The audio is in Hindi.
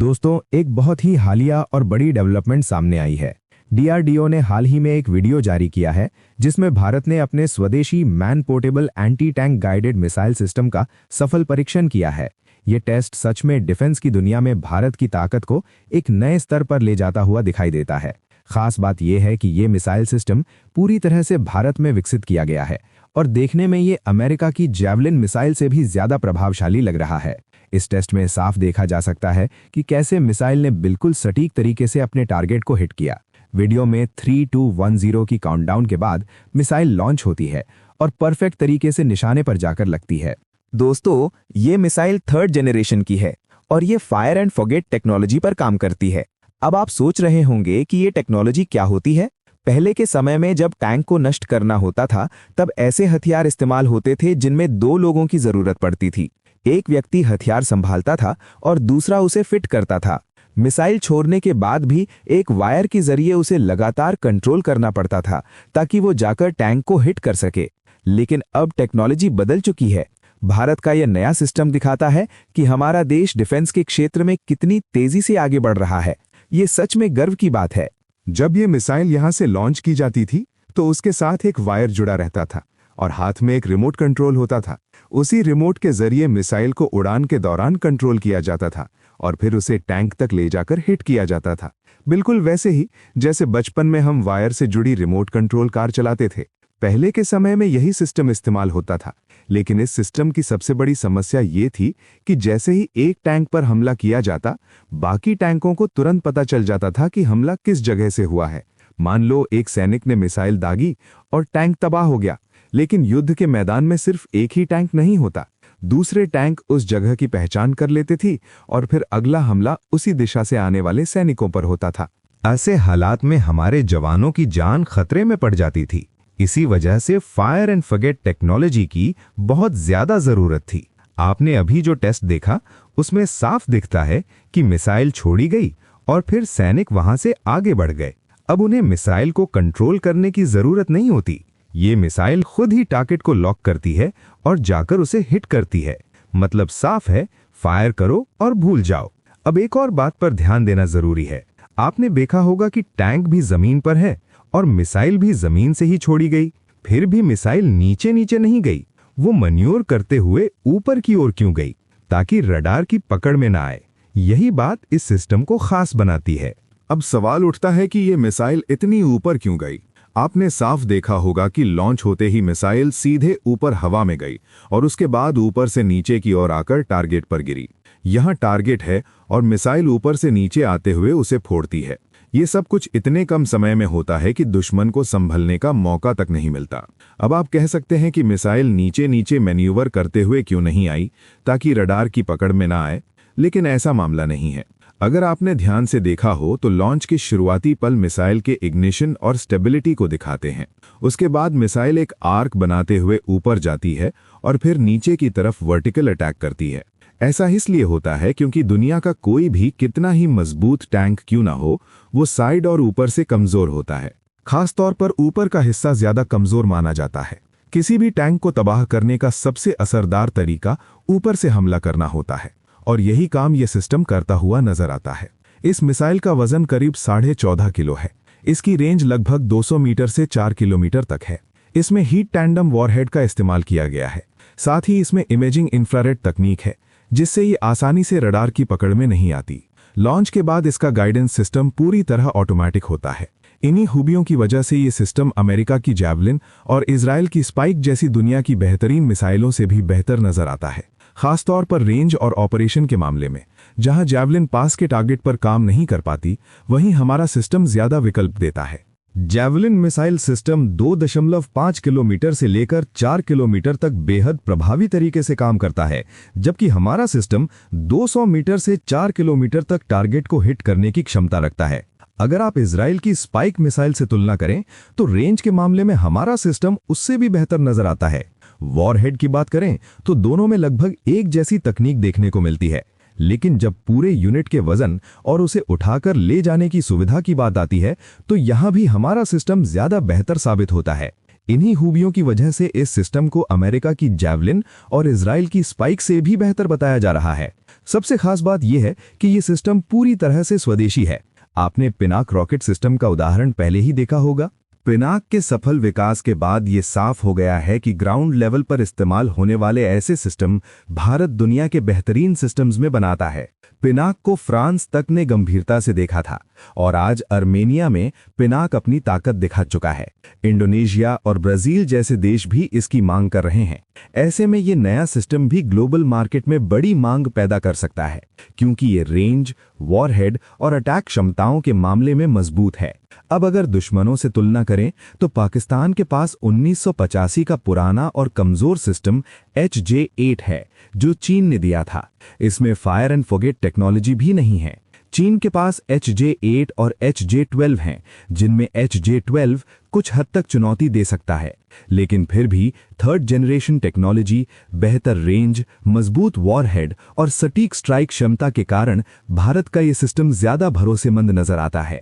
दोस्तों, एक बहुत ही हालिया और बड़ी डेवलपमेंट सामने आई है। डीआरडीओ ने हाल ही में एक वीडियो जारी किया है जिसमें भारत ने अपने स्वदेशी man portable anti tank guided missile system का सफल परीक्षण किया है। ये टेस्ट सच में डिफेंस की दुनिया में भारत की ताकत को एक नए स्तर पर ले जाता हुआ दिखाई देता है। खास बात यह है कि ये मिसाइल सिस्टम पूरी तरह से भारत में विकसित किया गया है और देखने में ये अमेरिका की जैवलिन मिसाइल से भी ज्यादा प्रभावशाली लग रहा है। इस टेस्ट में साफ देखा जा सकता है कि कैसे मिसाइल ने बिल्कुल सटीक तरीके से अपने टारगेट को हिट किया। वीडियो में 3, 2, 1, 0 की काउंटडाउन के बाद मिसाइल लॉन्च होती है और परफेक्ट तरीके से निशाने पर जाकर लगती है। दोस्तों, ये मिसाइल 3rd जनरेशन की है और ये फायर एंड फॉरगेट टेक्नोलॉजी पर काम करती है। अब आप सोच रहे होंगे कि ये टेक्नोलॉजी क्या होती है। पहले के समय में जब टैंक को नष्ट करना होता था तब ऐसे हथियार इस्तेमाल होते थे जिनमें 2 लोगों की जरूरत पड़ती थी। एक व्यक्ति हथियार संभालता था और दूसरा उसे फिट करता था। मिसाइल छोड़ने के बाद भी एक वायर के जरिए उसे लगातार कंट्रोल करना पड़ता था ताकि वो जाकर टैंक को हिट कर सके। लेकिन अब टेक्नोलॉजी बदल चुकी है। भारत का यह नया सिस्टम दिखाता है कि हमारा देश डिफेंस के क्षेत्र में कितनी तेजी से आगे बढ़ रहा है। ये सच में गर्व की बात है। जब ये मिसाइल यहां से लॉन्च की जाती थी तो उसके साथ एक वायर जुड़ा रहता था और हाथ में एक रिमोट कंट्रोल होता था। उसी रिमोट के जरिए मिसाइल को उड़ान के दौरान कंट्रोल किया जाता था और फिर उसे टैंक तक ले जाकर हिट किया जाता था। बिल्कुल वैसे ही जैसे बचपन में हम वायर से जुड़ी रिमोट कंट्रोल कार चलाते थे। पहले के समय में यही सिस्टम इस्तेमाल होता था, लेकिन इस सिस्टम की सबसे बड़ी समस्या ये थी कि जैसे ही एक टैंक पर हमला किया जाता, बाकी टैंकों को तुरंत पता चल जाता था कि हमला किस जगह से हुआ है। मान लो एक सैनिक ने मिसाइल दागी और टैंक तबाह हो गया, लेकिन युद्ध के मैदान में सिर्फ एक ही टैंक नहीं होता। दूसरे टैंक उस जगह की पहचान कर लेते थी और फिर अगला हमला उसी दिशा से आने वाले सैनिकों पर होता था। ऐसे हालात में हमारे जवानों की जान खतरे में पड़ जाती थी। इसी वजह से फायर एंड फॉरगेट टेक्नोलॉजी की बहुत ज्यादा जरूरत थी। आपने अभी जो टेस्ट देखा उसमें साफ दिखता है कि मिसाइल छोड़ी गई और फिर सैनिक वहां से आगे बढ़ गए। अब उन्हें मिसाइल को कंट्रोल करने की जरूरत नहीं होती। ये मिसाइल खुद ही टारगेट को लॉक करती है और जाकर उसे हिट करती है। मतलब साफ है, फायर करो और भूल जाओ। अब एक और बात पर ध्यान देना जरूरी है। आपने देखा होगा कि टैंक भी जमीन पर है और मिसाइल भी जमीन से ही छोड़ी गई। फिर भी मिसाइल नीचे नीचे नहीं गई, वो मैन्योर करते हुए ऊपर की ओर क्यों गई? ताकि रडार की पकड़ में ना आए। यही बात इस सिस्टम को खास बनाती है। अब सवाल उठता है कि ये मिसाइल इतनी ऊपर क्यों गई? आपने साफ देखा होगा कि लॉन्च होते ही मिसाइल सीधे ऊपर हवा में गई और उसके बाद ऊपर से नीचे की ओर आकर टारगेट पर गिरी। यहाँ टारगेट है और मिसाइल ऊपर से नीचे आते हुए उसे फोड़ती है। ये सब कुछ इतने कम समय में होता है कि दुश्मन को संभलने का मौका तक नहीं मिलता। अब आप कह सकते हैं कि मिसाइल नीचे नीचे मैन्यूवर करते हुए क्यों नहीं आई, ताकि रडार की पकड़ में ना आए, लेकिन ऐसा मामला नहीं है। अगर आपने ध्यान से देखा हो तो लॉन्च के शुरुआती पल मिसाइल के इग्निशन और स्टेबिलिटी को दिखाते हैं। उसके बाद मिसाइल एक आर्क बनाते हुए ऊपर जाती है और फिर नीचे की तरफ वर्टिकल अटैक करती है। ऐसा इसलिए होता है क्योंकि दुनिया का कोई भी कितना ही मजबूत टैंक क्यों ना हो, वो साइड और ऊपर से कमजोर होता है। खासतौर पर ऊपर का हिस्सा ज्यादा कमजोर माना जाता है। किसी भी टैंक को तबाह करने का सबसे असरदार तरीका ऊपर से हमला करना होता है और यही काम ये सिस्टम करता हुआ नजर आता है। इस मिसाइल का वजन करीब 14.5 किलो है। इसकी रेंज लगभग 200 मीटर से 4 किलोमीटर तक है। इसमें हीट टैंडम वॉरहेड का इस्तेमाल किया गया है। साथ ही इसमें इमेजिंग इंफ्रारेड तकनीक है, जिससे ये आसानी से रडार की पकड़ में नहीं आती। लॉन्च के बाद इसका गाइडेंस सिस्टम पूरी तरह ऑटोमेटिक होता है। इन्हीं खूबियों की वजह से ये सिस्टम अमेरिका की जैवलिन और इजराइल की स्पाइक जैसी दुनिया की बेहतरीन मिसाइलों से भी बेहतर नजर आता है। खासतौर पर रेंज और ऑपरेशन के मामले में, जहां जैवलिन पास के टारगेट पर काम नहीं कर पाती, वहीं हमारा सिस्टम ज्यादा विकल्प देता है। जैवलिन मिसाइल सिस्टम 2.5 किलोमीटर से लेकर 4 किलोमीटर तक बेहद प्रभावी तरीके से काम करता है, जबकि हमारा सिस्टम 200 मीटर से 4 किलोमीटर तक टारगेट को हिट करने की क्षमता रखता है। अगर आप इजराइल की स्पाइक मिसाइल से तुलना करें तो रेंज के मामले में हमारा सिस्टम उससे भी बेहतर नजर आता है। वॉरहेड की बात करें तो दोनों में लगभग एक जैसी तकनीक देखने को मिलती है, लेकिन जब पूरे यूनिट के वजन और उसे उठाकर ले जाने की सुविधा की बात आती है तो यहां भी हमारा सिस्टम ज्यादा बेहतर साबित होता है। इन्हीं खूबियों की वजह से इस सिस्टम को अमेरिका की जैवलिन और इजराइल की स्पाइक से भी बेहतर बताया जा रहा है। सबसे खास बात यह है कि ये सिस्टम पूरी तरह से स्वदेशी है। आपने पिनाक रॉकेट सिस्टम का उदाहरण पहले ही देखा होगा। पिनाक के सफल विकास के बाद ये साफ हो गया है कि ग्राउंड लेवल पर इस्तेमाल होने वाले ऐसे सिस्टम भारत दुनिया के बेहतरीन सिस्टम्स में बनाता है। पिनाक को फ्रांस तक ने गंभीरता से देखा था और आज अर्मेनिया में पिनाक अपनी ताकत दिखा चुका है। इंडोनेशिया और ब्राजील जैसे देश भी इसकी मांग कर रहे हैं। ऐसे में ये नया सिस्टम भी ग्लोबल मार्केट में बड़ी मांग पैदा कर सकता है, क्योंकि ये रेंज, वॉरहेड और अटैक क्षमताओं के मामले में मजबूत है। अब अगर दुश्मनों से तुलना करें तो पाकिस्तान के पास 1985 का पुराना और कमजोर सिस्टम HJ-8 है, जो चीन ने दिया था। इसमें फायर एंड फॉरगेट टेक्नोलॉजी भी नहीं है। चीन के पास HJ-8 और HJ-12 हैं, जिनमें HJ-12 कुछ हद तक चुनौती दे सकता है, लेकिन फिर भी थर्ड जनरेशन टेक्नोलॉजी, बेहतर रेंज, मजबूत वॉरहेड और सटीक स्ट्राइक क्षमता के कारण भारत का ये सिस्टम ज्यादा भरोसेमंद नजर आता है।